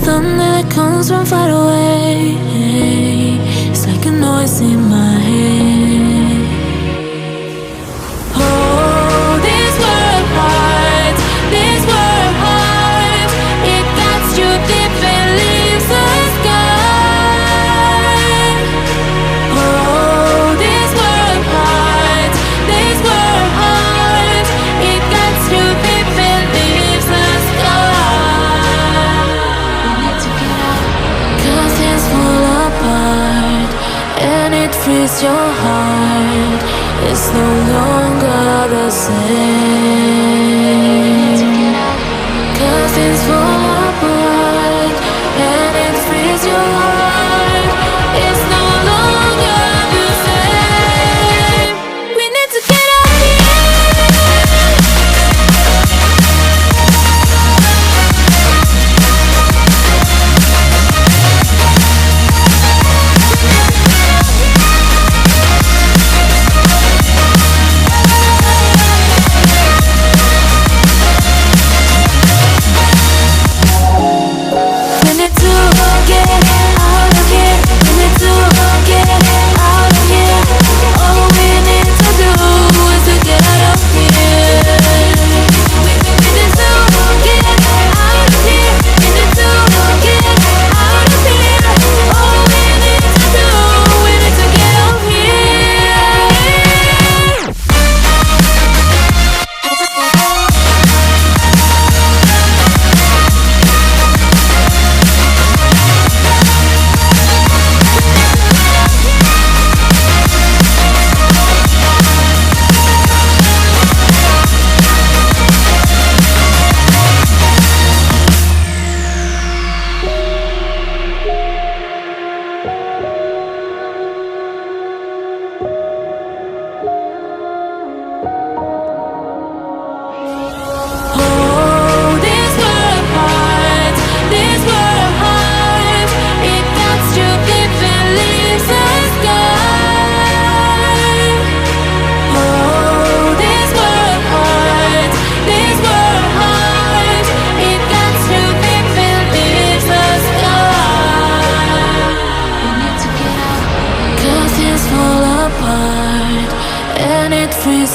thunder that comes from far away. It's like a noise in my head. Oh, this world heart, this world heart, it cuts you deep and leaves the sky. Oh, this world heart, it cuts you deep and leaves the sky. We need to get out, 'cause things fall apart and it frees your heart. It's no longer the same. 'Cause things fall apart and it frees your heart. It's no longer the same. We need to get out of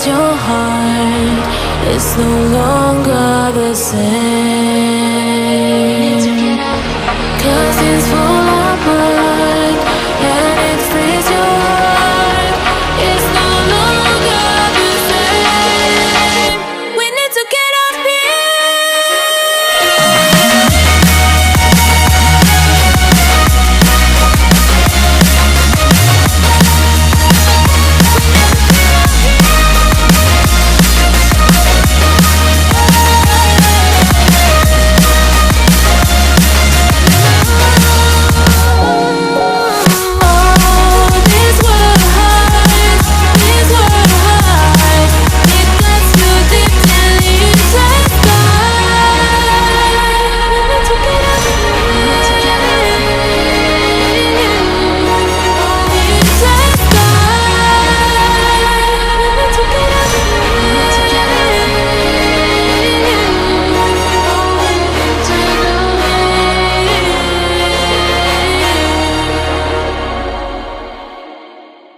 your heart. It's no longer the same.